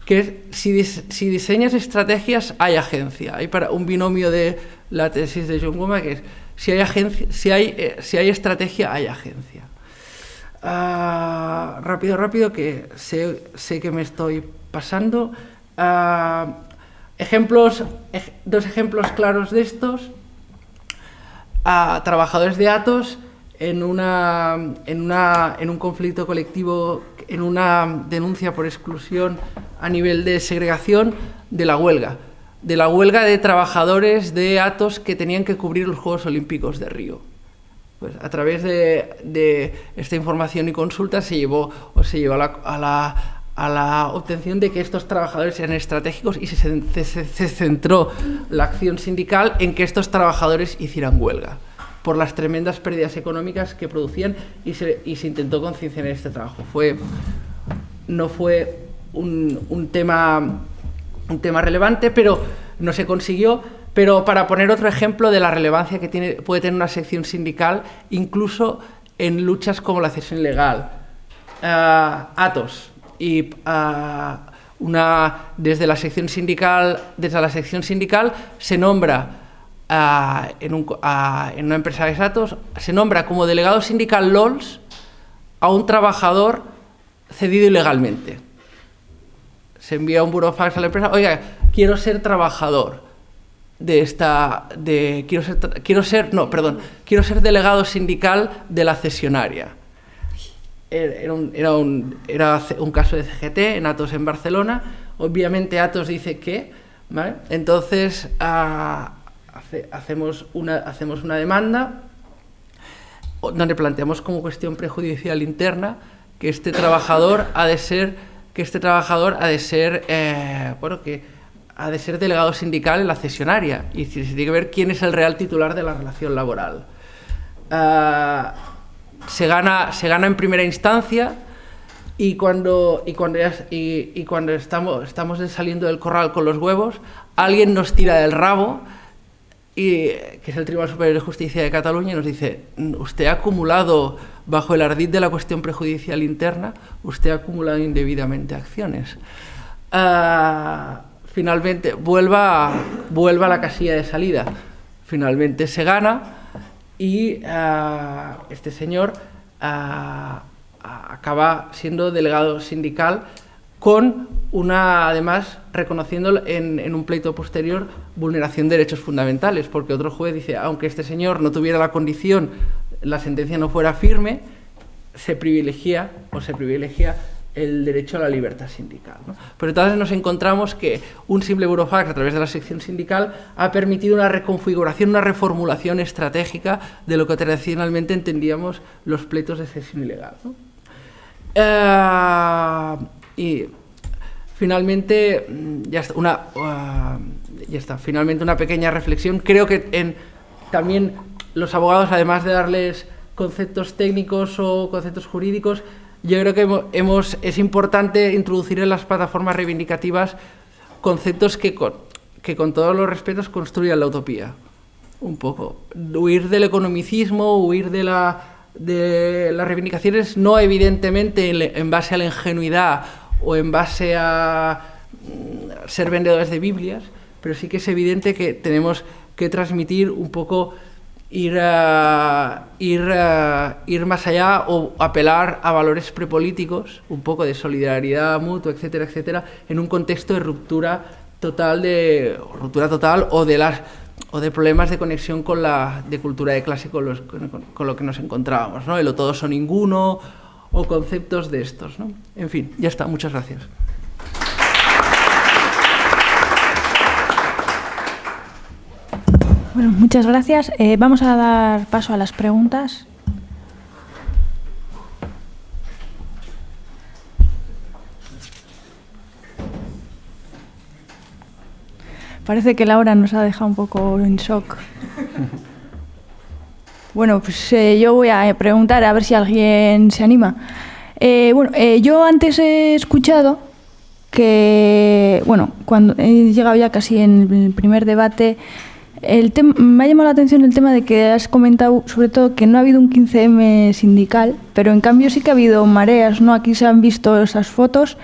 que es, si diseñas estrategias, hay agencia. Hay un binomio de la tesis de John Goma, que es, si hay estrategia, hay agencia. Rápido, que sé que me estoy pasando. Dos ejemplos claros de estos. Trabajadores de Atos en un conflicto colectivo, en una denuncia por exclusión a nivel de segregación de la huelga de trabajadores de Atos que tenían que cubrir los Juegos Olímpicos de Río. Pues a través de esta información y consulta se llevó a la obtención de que estos trabajadores eran estratégicos y se centró la acción sindical en que estos trabajadores hicieran huelga por las tremendas pérdidas económicas que producían y se intentó concienciar en este trabajo. No fue un tema relevante, pero no se consiguió. Pero para poner otro ejemplo de la relevancia que puede tener una sección sindical, incluso en luchas como la cesión ilegal. Atos y desde la sección sindical se nombra en una empresa de Atos, se nombra como delegado sindical LOLS a un trabajador cedido ilegalmente. Se envía un burofax a la empresa: oiga, quiero ser trabajador quiero ser delegado sindical de la cesionaria. Era un caso de CGT en Atos en Barcelona. Obviamente Atos dice que, ¿vale? Entonces hacemos una demanda donde planteamos como cuestión prejudicial interna que este trabajador ha de ser delegado sindical en la cesionaria y se tiene que ver quién es el real titular de la relación laboral. Se gana en primera instancia y cuando estamos saliendo del corral con los huevos, alguien nos tira del rabo, que es el Tribunal Superior de Justicia de Cataluña, y nos dice: usted ha acumulado, bajo el ardid de la cuestión prejudicial interna, usted ha acumulado indebidamente acciones. Finalmente vuelva a la casilla de salida. Finalmente se gana y este señor acaba siendo delegado sindical además reconociendo en un pleito posterior vulneración de derechos fundamentales, porque otro juez dice: aunque este señor no tuviera la condición, la sentencia no fuera firme, se privilegia el derecho a la libertad sindical, ¿no? Pero entonces nos encontramos que un simple burofax a través de la sección sindical ha permitido una reconfiguración, una reformulación estratégica de lo que tradicionalmente entendíamos los pleitos de cesión ilegal, ¿no? Y finalmente, finalmente una pequeña reflexión. Creo que también los abogados, además de darles conceptos técnicos o conceptos jurídicos, yo creo que es importante introducir en las plataformas reivindicativas conceptos que con todos los respetos construyan la utopía. Un poco. Huir del economicismo, huir de las reivindicaciones, no evidentemente en base a la ingenuidad o en base a ser vendedores de Biblias, pero sí que es evidente que tenemos que transmitir un poco, ir más allá o apelar a valores prepolíticos, un poco de solidaridad mutua, etcétera, etcétera, en un contexto de ruptura total o de problemas de conexión de cultura de clase con lo que nos encontrábamos, ¿no? El o todos o ninguno, o conceptos de estos, ¿no? En fin, ya está, muchas gracias. Bueno, muchas gracias. Vamos a dar paso a las preguntas. parece que Laura nos ha dejado un poco en shock. Bueno, pues yo voy a preguntar a ver si alguien se anima. Yo antes he escuchado que, cuando he llegado ya casi en el primer debate, me ha llamado la atención el tema de que has comentado, sobre todo, que no ha habido un 15M sindical, pero en cambio sí que ha habido mareas, ¿no? Aquí se han visto esas fotos.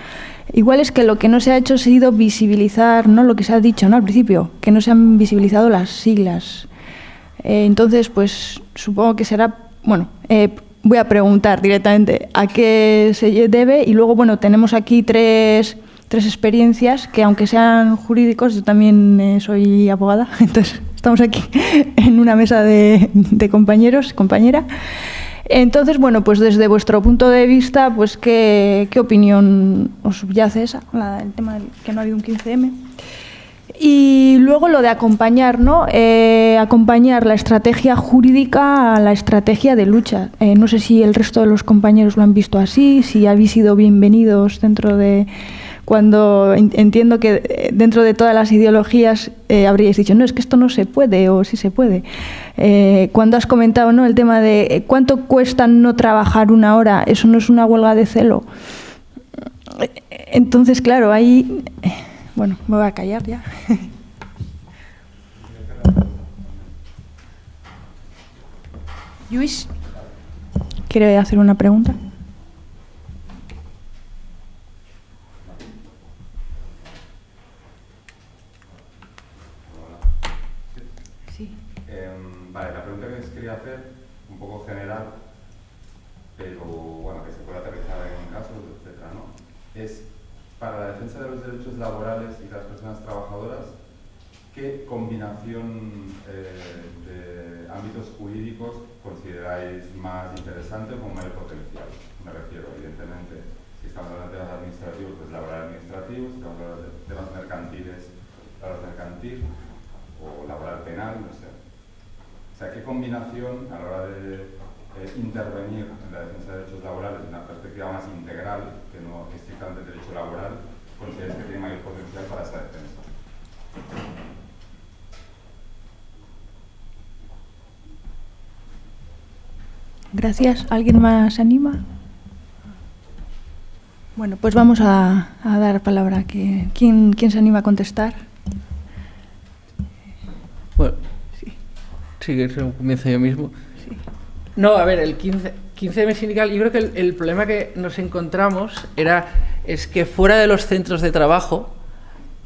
Igual es que lo que no se ha hecho ha sido visibilizar, ¿no? Lo que se ha dicho, ¿no? Al principio, que no se han visibilizado las siglas. Entonces, pues supongo que será, voy a preguntar directamente a qué se debe y luego, tenemos aquí tres experiencias que, aunque sean jurídicos, yo también soy abogada, entonces estamos aquí en una mesa de compañeros, compañera. Entonces, pues desde vuestro punto de vista, pues ¿qué opinión os subyace esa, el tema de que no ha habido un 15M? Y luego lo de acompañar, ¿no? Acompañar la estrategia jurídica a la estrategia de lucha. No sé si el resto de los compañeros lo han visto así, si habéis sido bienvenidos dentro de... Cuando entiendo que dentro de todas las ideologías habríais dicho, no, es que esto no se puede o sí se puede. Cuando has comentado, ¿no? El tema de cuánto cuesta no trabajar una hora, eso no es una huelga de celo. Entonces, claro, ahí... me voy a callar ya. Luis, ¿quiere hacer una pregunta? Sí. La pregunta que les quería hacer, un poco general, pero que se puede aterrizar en casos, etcétera, ¿no? Es, para la defensa de los derechos laborales y las personas trabajadoras, ¿qué combinación de ámbitos jurídicos consideráis más interesante o con mayor potencial? Me refiero, evidentemente, si estamos hablando de temas administrativos, pues laboral administrativo, si estamos hablando de temas mercantiles, laboral mercantil, o laboral penal, no sé. O sea, ¿qué combinación a la hora de intervenir en la defensa de derechos laborales en una perspectiva más integral, que no estrictamente el derecho laboral, consideráis que tiene mayor potencial para esa defensa? Gracias. ¿Alguien más se anima? Bueno, pues vamos a dar palabra. ¿Quién se anima a contestar? Bueno, sí que comienzo yo mismo. Sí. No, a ver, el 15M sindical, yo creo que el problema que nos encontramos es que fuera de los centros de trabajo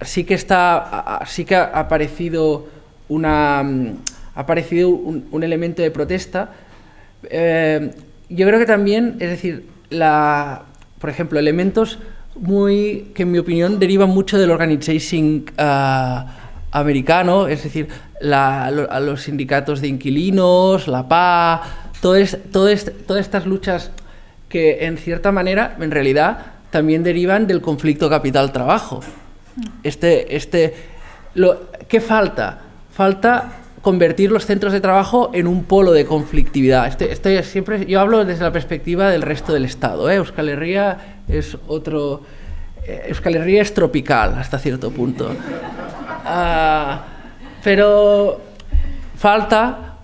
sí que ha aparecido un elemento de protesta. Yo creo que también, es decir, por ejemplo, elementos que en mi opinión derivan mucho del organizing americano, es decir, a los sindicatos de inquilinos, la PA, todas estas luchas que en cierta manera, en realidad, también derivan del conflicto capital-trabajo. ¿Qué falta? Falta convertir los centros de trabajo en un polo de conflictividad. Yo hablo desde la perspectiva del resto del Estado. Euskal Herria es Euskal Herria es tropical hasta cierto punto. Pero falta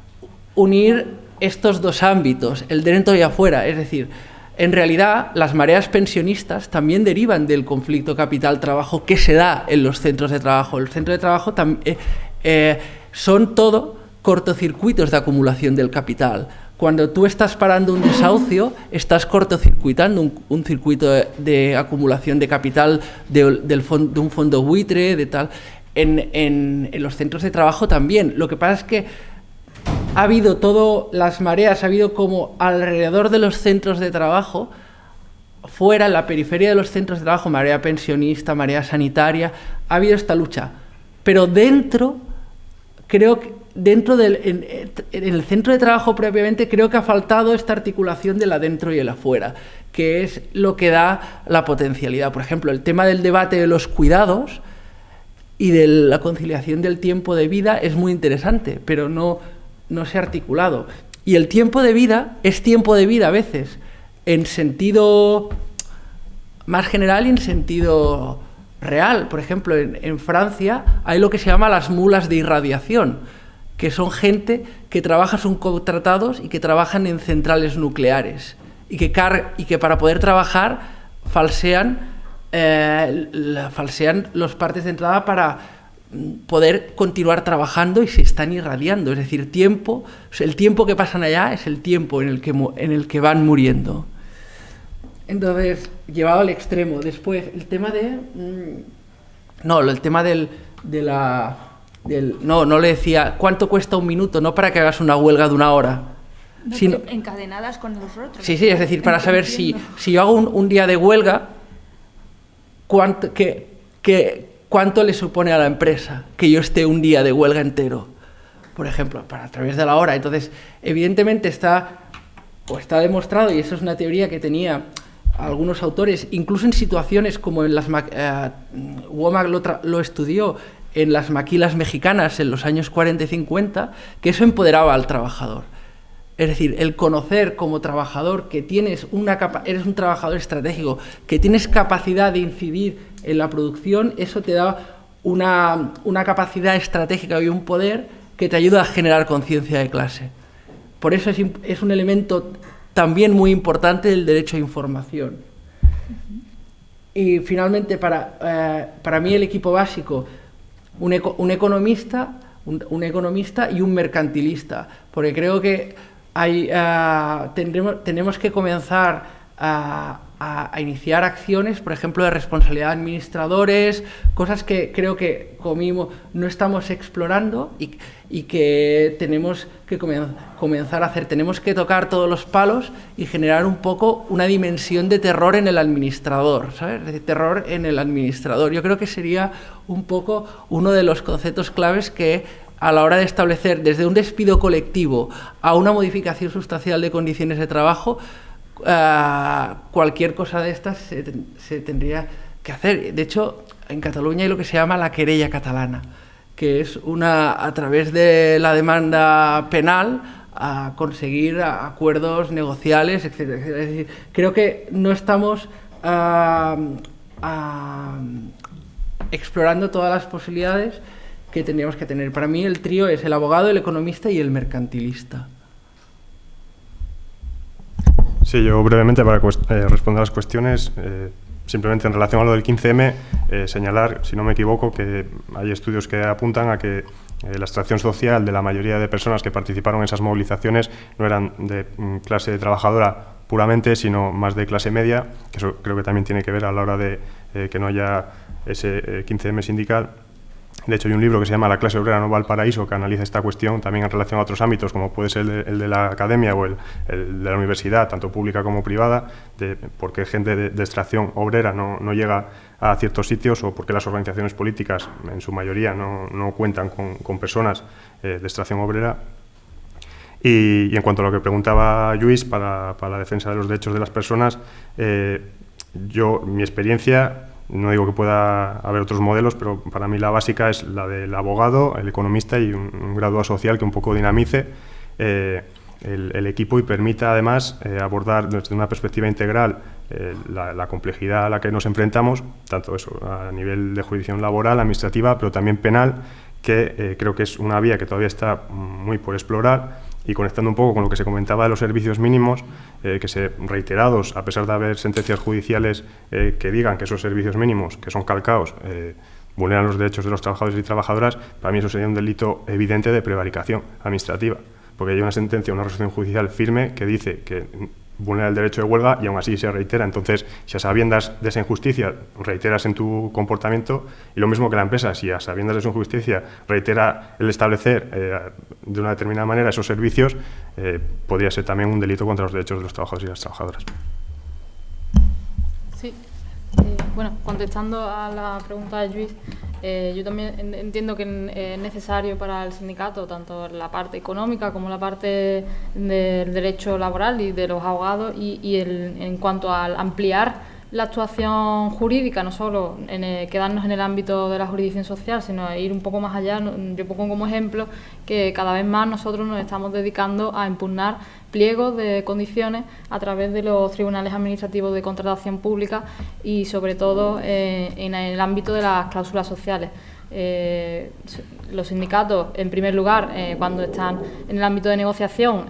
unir estos dos ámbitos, el dentro y afuera. Es decir, en realidad las mareas pensionistas también derivan del conflicto capital-trabajo que se da en los centros de trabajo. Los centros de trabajo son todo cortocircuitos de acumulación del capital. Cuando tú estás parando un desahucio, estás cortocircuitando un circuito de acumulación de capital de un fondo buitre, de tal. En los centros de trabajo también. Lo que pasa es que ha habido las mareas, ha habido como alrededor de los centros de trabajo, fuera, en la periferia de los centros de trabajo, marea pensionista, marea sanitaria, ha habido esta lucha. Pero creo que en el centro de trabajo propiamente, creo que ha faltado esta articulación del adentro y el afuera, que es lo que da la potencialidad. Por ejemplo, el tema del debate de los cuidados y de la conciliación del tiempo de vida es muy interesante, pero no se ha articulado. Y el tiempo de vida es tiempo de vida a veces, en sentido más general y en sentido real. Por ejemplo, en Francia hay lo que se llama las mulas de irradiación, que son gente que trabaja, son contratados y que trabajan en centrales nucleares y que para poder trabajar falsean los partes de entrada para poder continuar trabajando y se están irradiando. Es decir, el tiempo que pasan allá es el tiempo en el que van muriendo. Entonces, llevado al extremo. Después, el tema no le decía cuánto cuesta un minuto, no para que hagas una huelga de 1 hora. No, Sino, encadenadas con los otros. Sí, es decir, para saber si yo hago un día de huelga, cuánto le supone a la empresa que yo esté un día de huelga entero, por ejemplo, a través de la hora. Entonces, evidentemente está demostrado, y eso es una teoría que tenía algunos autores, incluso en situaciones como en las Womack lo estudió en las maquilas mexicanas en los años 40 y 50, que eso empoderaba al trabajador. Es decir, el conocer como trabajador que eres un trabajador estratégico, que tienes capacidad de incidir en la producción, eso te da una capacidad estratégica y un poder que te ayuda a generar conciencia de clase. Por eso es un elemento también muy importante del derecho a información. Y finalmente, para mí el equipo básico, un economista y un mercantilista, porque creo que tenemos que comenzar a iniciar acciones, por ejemplo, de responsabilidad de administradores, cosas que creo que como mínimo no estamos explorando y que tenemos que comenzar a hacer. Tenemos que tocar todos los palos y generar un poco una dimensión de terror en el administrador, ¿sabes? De terror en el administrador. Yo creo que sería un poco uno de los conceptos claves que, a la hora de establecer desde un despido colectivo a una modificación sustancial de condiciones de trabajo, cualquier cosa de estas se tendría que hacer. De hecho, en Cataluña hay lo que se llama la querella catalana, que es a través de la demanda penal a conseguir acuerdos negociales, etc. Es decir, creo que no estamos explorando todas las posibilidades que tendríamos que tener. Para mí el trío es el abogado, el economista y el mercantilista. Sí, yo brevemente para responder a las cuestiones, simplemente en relación a lo del 15M, señalar, si no me equivoco, que hay estudios que apuntan a que la extracción social de la mayoría de personas que participaron en esas movilizaciones no eran de clase trabajadora puramente, sino más de clase media, que eso creo que también tiene que ver a la hora de que no haya ese 15M sindical. De hecho, hay un libro que se llama La clase obrera no va al paraíso, que analiza esta cuestión también en relación a otros ámbitos, como puede ser el de la academia o el de la universidad, tanto pública como privada, de por qué gente de extracción obrera no llega a ciertos sitios, o por qué las organizaciones políticas, en su mayoría, no cuentan con personas de extracción obrera. Y en cuanto a lo que preguntaba Lluís, para la defensa de los derechos de las personas, mi experiencia... No digo que pueda haber otros modelos, pero para mí la básica es la del abogado, el economista y un graduado social que un poco dinamice el equipo y permita además abordar desde una perspectiva integral la complejidad a la que nos enfrentamos, tanto eso a nivel de jurisdicción laboral, administrativa, pero también penal, que creo que es una vía que todavía está muy por explorar. Y conectando un poco con lo que se comentaba de los servicios mínimos, que reiterados, a pesar de haber sentencias judiciales que digan que esos servicios mínimos, que son calcados, vulneran los derechos de los trabajadores y trabajadoras, para mí eso sería un delito evidente de prevaricación administrativa, porque hay una sentencia, una resolución judicial firme que dice que vulnera el derecho de huelga y aún así se reitera. Entonces, si a sabiendas de esa injusticia reiteras en tu comportamiento, y lo mismo que la empresa, si a sabiendas de esa injusticia reitera el establecer de una determinada manera esos servicios, podría ser también un delito contra los derechos de los trabajadores y las trabajadoras. Sí. Bueno, contestando a la pregunta de Lluís, yo también entiendo que es necesario para el sindicato tanto la parte económica como la parte del derecho laboral y de los abogados, y en cuanto al ampliar la actuación jurídica, no solo quedarnos en el ámbito de la jurisdicción social, sino ir un poco más allá. Yo pongo como ejemplo que cada vez más nosotros nos estamos dedicando a impugnar pliegos de condiciones a través de los tribunales administrativos de contratación pública y sobre todo en el ámbito de las cláusulas sociales. Los sindicatos, en primer lugar, cuando están en el ámbito de negociación,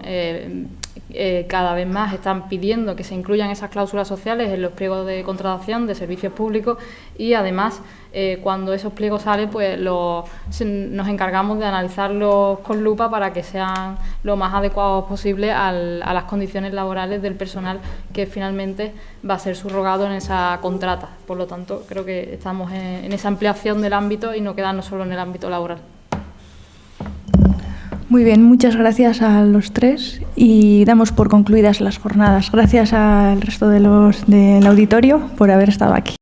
cada vez más están pidiendo que se incluyan esas cláusulas sociales en los pliegos de contratación de servicios públicos y además cuando esos pliegos salen pues nos encargamos de analizarlos con lupa para que sean lo más adecuados posible a las condiciones laborales del personal que finalmente va a ser subrogado en esa contrata. Por lo tanto, creo que estamos en esa ampliación del ámbito y no quedarnos solo en el ámbito laboral. Muy bien, muchas gracias a los tres y damos por concluidas las jornadas. Gracias al resto del auditorio por haber estado aquí.